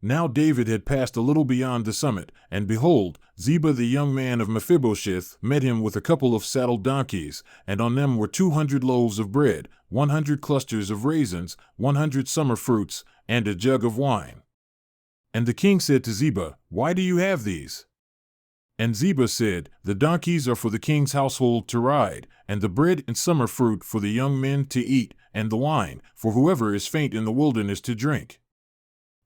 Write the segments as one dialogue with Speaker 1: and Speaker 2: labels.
Speaker 1: Now David had passed a little beyond the summit, and behold, Ziba the young man of Mephibosheth met him with a couple of saddled donkeys, and on them were 200 loaves of bread, 100 clusters of raisins, 100 summer fruits, and a jug of wine. And the king said to Ziba, "Why do you have these?" And Ziba said, "The donkeys are for the king's household to ride, and the bread and summer fruit for the young men to eat, and the wine for whoever is faint in the wilderness to drink."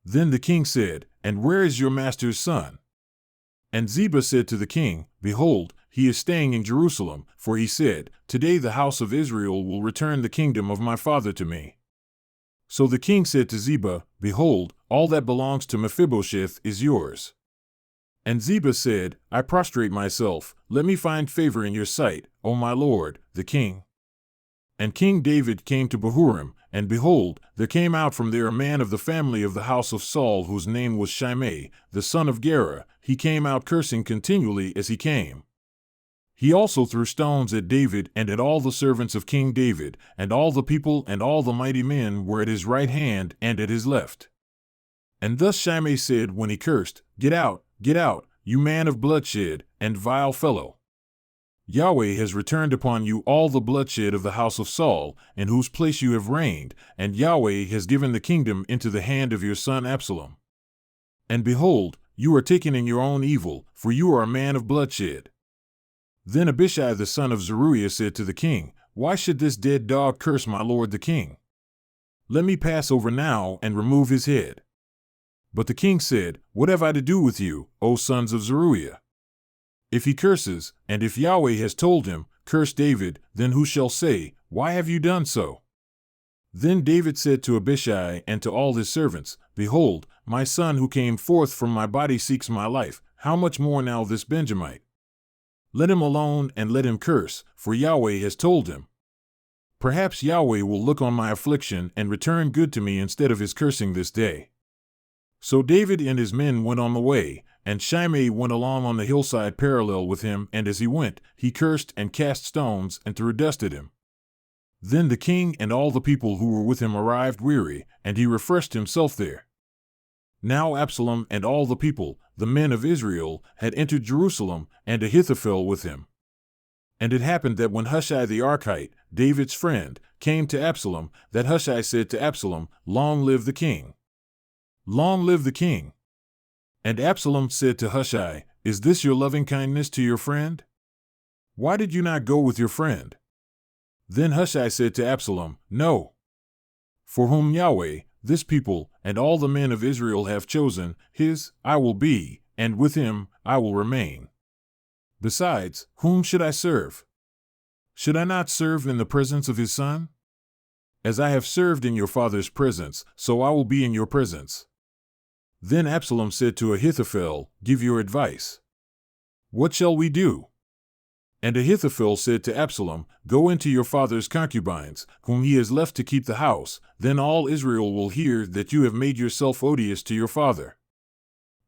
Speaker 1: Then the king said, "And where is your master's son?" And Ziba said to the king, "Behold, he is staying in Jerusalem, for he said, 'Today the house of Israel will return the kingdom of my father to me.'" So the king said to Ziba, "Behold, all that belongs to Mephibosheth is yours." And Ziba said, "I prostrate myself, let me find favor in your sight, O my lord, the king." And King David came to Bahurim, and behold, there came out from there a man of the family of the house of Saul, whose name was Shimei, the son of Gera. He came out cursing continually as he came. He also threw stones at David and at all the servants of King David, and all the people and all the mighty men were at his right hand and at his left. And thus Shimei said when he cursed, get out, you man of bloodshed, and vile fellow. Yahweh has returned upon you all the bloodshed of the house of Saul, in whose place you have reigned, and Yahweh has given the kingdom into the hand of your son Absalom. And behold, you are taken in your own evil, for you are a man of bloodshed." Then Abishai the son of Zeruiah said to the king, "Why should this dead dog curse my lord the king? Let me pass over now and remove his head." But the king said, "What have I to do with you, O sons of Zeruiah? If he curses, and if Yahweh has told him, 'Curse David,' then who shall say, 'Why have you done so?'" Then David said to Abishai and to all his servants, "Behold, my son who came forth from my body seeks my life. How much more now this Benjamite? Let him alone and let him curse, for Yahweh has told him. Perhaps Yahweh will look on my affliction and return good to me instead of his cursing this day." So David and his men went on the way, and Shimei went along on the hillside parallel with him, and as he went, he cursed and cast stones and threw dust at him. Then the king and all the people who were with him arrived weary, and he refreshed himself there. Now Absalom and all the people, the men of Israel, had entered Jerusalem, and Ahithophel with him. And it happened that when Hushai the Archite, David's friend, came to Absalom, that Hushai said to Absalom, "Long live the king! Long live the king!" And Absalom said to Hushai, "Is this your loving kindness to your friend? Why did you not go with your friend?" Then Hushai said to Absalom, "No. For whom Yahweh, this people, and all the men of Israel have chosen, his I will be, and with him I will remain. Besides, whom should I serve? Should I not serve in the presence of his son? As I have served in your father's presence, so I will be in your presence." Then Absalom said to Ahithophel, "Give your advice. What shall we do?" And Ahithophel said to Absalom, "Go into your father's concubines, whom he has left to keep the house, then all Israel will hear that you have made yourself odious to your father.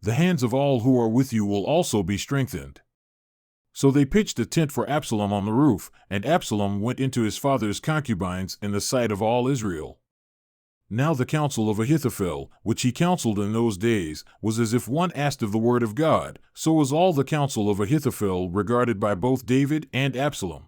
Speaker 1: The hands of all who are with you will also be strengthened." So they pitched a tent for Absalom on the roof, and Absalom went into his father's concubines in the sight of all Israel. Now the counsel of Ahithophel, which he counseled in those days, was as if one asked of the word of God, so was all the counsel of Ahithophel regarded by both David and Absalom.